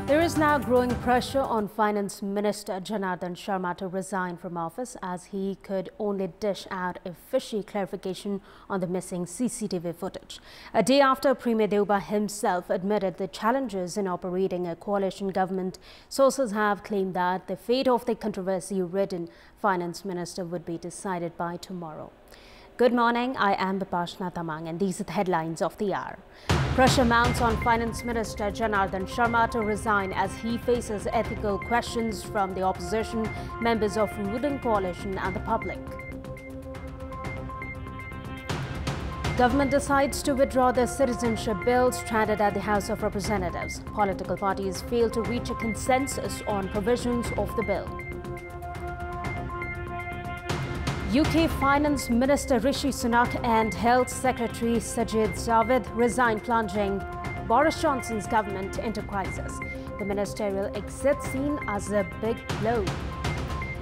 There is now growing pressure on Finance Minister Janardhan Sharma to resign from office as he could only dish out a fishy clarification on the missing CCTV footage. A day after Premier Deuba himself admitted the challenges in operating a coalition government, sources have claimed that the fate of the controversy-ridden Finance Minister would be decided by tomorrow. Good morning, I am Bipashna Tamang and these are the headlines of the hour. Pressure mounts on Finance Minister Janardhan Sharma to resign as he faces ethical questions from the opposition, members of ruling coalition and the public. Government decides to withdraw the citizenship bill stranded at the House of Representatives. Political parties fail to reach a consensus on provisions of the bill. UK Finance Minister Rishi Sunak and Health Secretary Sajid Javid resign, plunging Boris Johnson's government into crisis. The ministerial exit seen as a big blow.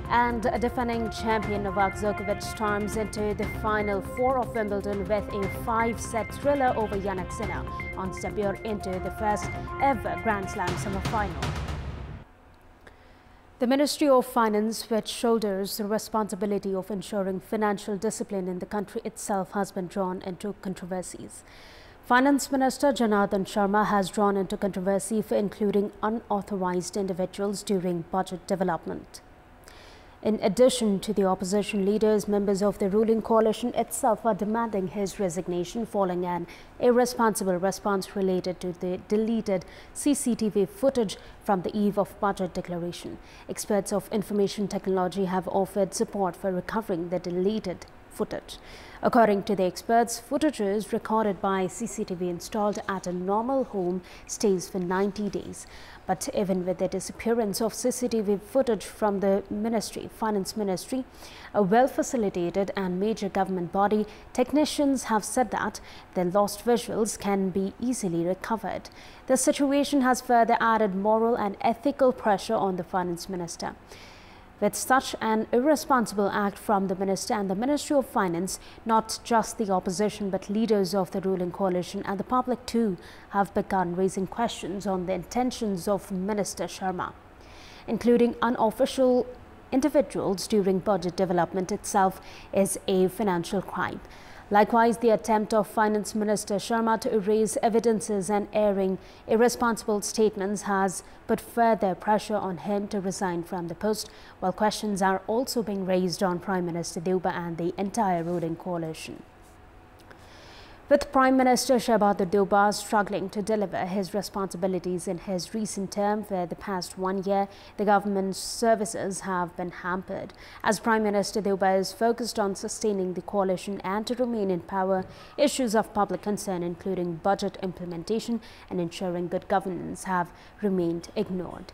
And a defending champion Novak Djokovic storms into the final four of Wimbledon with a 5-set thriller over Jannik Sinner on debut into the first ever Grand Slam semi-final. The Ministry of Finance, which shoulders the responsibility of ensuring financial discipline in the country itself, has been drawn into controversies. Finance Minister Janardhan Sharma has drawn into controversy for including unauthorized individuals during budget development. In addition to the opposition leaders, members of the ruling coalition itself are demanding his resignation following an irresponsible response related to the deleted CCTV footage from the eve of budget declaration. Experts of information technology have offered support for recovering the deleted footage. According to the experts, footages recorded by CCTV installed at a normal home stays for 90 days. But even with the disappearance of CCTV footage from the Finance Ministry, a well-facilitated and major government body, technicians have said that the lost visuals can be easily recovered. The situation has further added moral and ethical pressure on the Finance Minister. With such an irresponsible act from the Minister and the Ministry of Finance, not just the opposition but leaders of the ruling coalition and the public too have begun raising questions on the intentions of Minister Sharma. Including unofficial individuals during budget development itself is a financial crime. Likewise, the attempt of Finance Minister Sharma to erase evidences and airing irresponsible statements has put further pressure on him to resign from the post, while questions are also being raised on Prime Minister Deuba and the entire ruling coalition. With Prime Minister Shahbaz Deuba struggling to deliver his responsibilities in his recent term for the past 1 year, the government's services have been hampered. As Prime Minister Deuba is focused on sustaining the coalition and to remain in power, issues of public concern including budget implementation and ensuring good governance have remained ignored.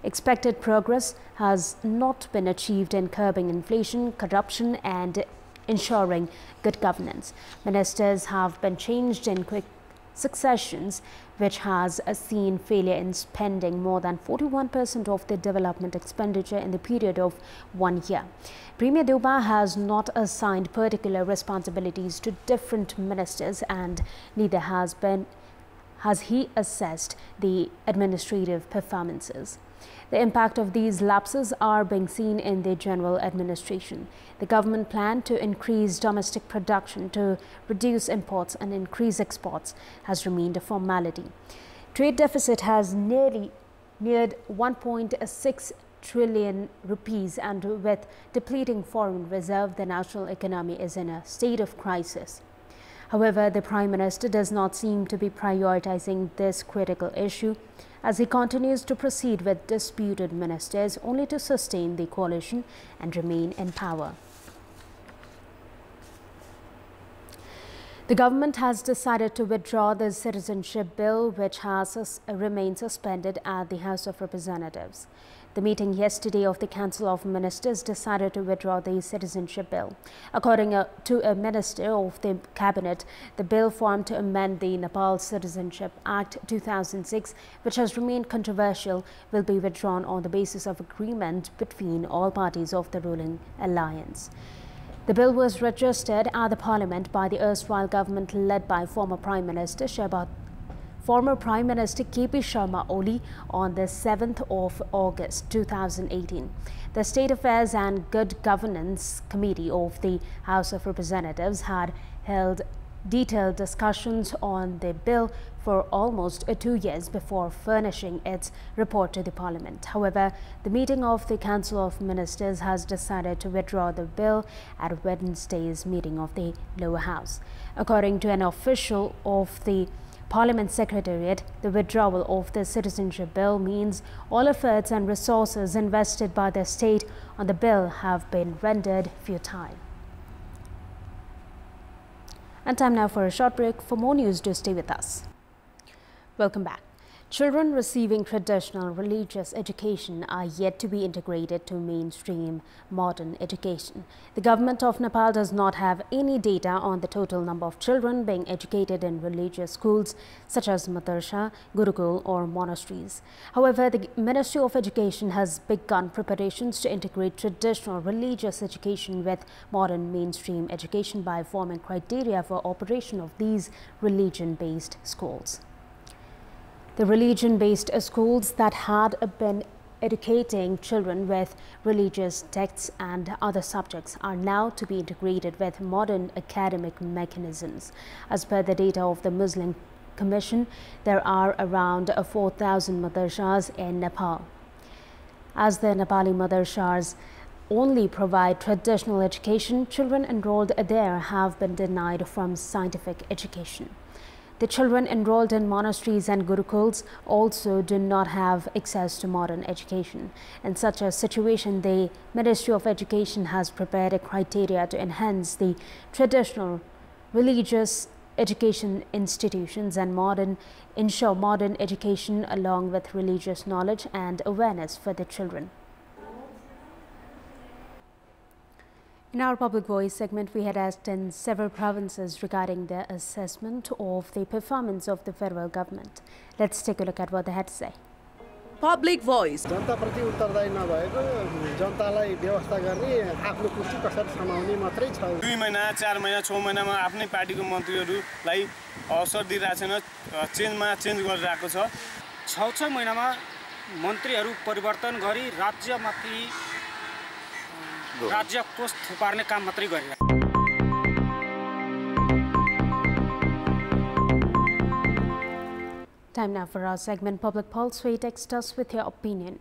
Expected progress has not been achieved in curbing inflation, corruption and ensuring good governance. Ministers have been changed in quick successions, which has seen failure in spending more than 41% of the development expenditure in the period of 1 year. Premier Deuba has not assigned particular responsibilities to different ministers and neither has he assessed the administrative performances. The impact of these lapses are being seen in the general administration. The government plan to increase domestic production to reduce imports and increase exports has remained a formality. Trade deficit has neared 1.6 trillion rupees, and with depleting foreign reserve, the national economy is in a state of crisis. However, the Prime Minister does not seem to be prioritizing this critical issue as he continues to proceed with disputed ministers only to sustain the coalition and remain in power. The government has decided to withdraw the citizenship bill, which has remained suspended at the House of Representatives. The meeting yesterday of the Council of Ministers decided to withdraw the citizenship bill. According to a minister of the cabinet, the bill formed to amend the Nepal Citizenship Act 2006, which has remained controversial, will be withdrawn on the basis of agreement between all parties of the ruling alliance. The bill was registered at the Parliament by the erstwhile government led by former Prime Minister Shahbaz former Prime Minister KP Sharma Oli on the 7th of August 2018. The State Affairs and Good Governance Committee of the House of Representatives had held detailed discussions on the bill for almost 2 years before furnishing its report to the Parliament. However, the meeting of the Council of Ministers has decided to withdraw the bill at Wednesday's meeting of the lower house. According to an official of the Parliament Secretariat, the withdrawal of the citizenship bill means all efforts and resources invested by the state on the bill have been rendered futile. And time now for a short break. For more news, do stay with us. Welcome back. Children receiving traditional religious education are yet to be integrated to mainstream modern education. The government of Nepal does not have any data on the total number of children being educated in religious schools such as madrasa, gurukul or monasteries. However, the Ministry of Education has begun preparations to integrate traditional religious education with modern mainstream education by forming criteria for operation of these religion-based schools. The religion-based schools that had been educating children with religious texts and other subjects are now to be integrated with modern academic mechanisms. As per the data of the Muslim Commission, there are around 4,000 madrasas in Nepal. As the Nepali madrasas only provide traditional education, children enrolled there have been denied from scientific education. The children enrolled in monasteries and gurukuls also do not have access to modern education. In such a situation, the Ministry of Education has prepared a criteria to enhance the traditional religious education institutions and ensure modern education along with religious knowledge and awareness for the children. In our Public Voice segment, we had asked in several provinces regarding their assessment of the performance of the federal government. Let's take a look at what they had to say. Public Voice. जनता प्रति उत्तरदायी नभएको जनतालाई व्यवस्था गर्ने आफ्नो कुर्सी कसरी समाउने मात्रै छ 2 महिना 4 महिना 6 महिनामा आफ्नै पार्टीको मन्त्रीहरूलाई अवसर दिइरहेको छैन चेन्ज गरिरहेको छ 6 महिनामा मन्त्रीहरू परिवर्तन गरी राज्य कोष थुपार्ने काम मात्रै गरिरहेको छ Time now for our segment Public Pulse, where you text us with your opinion.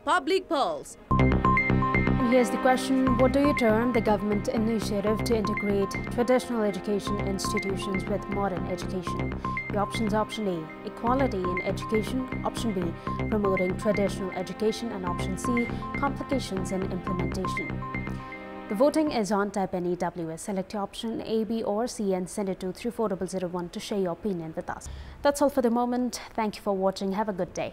Public Pulse. And here's the question: what do you term the government initiative to integrate traditional education institutions with modern education? The options are option A, equality in education, option B, promoting traditional education, and option C, complications in implementation. The voting is on. Type any WS. Select your option A, B or C and send it to 34001 to share your opinion with us. That's all for the moment. Thank you for watching. Have a good day.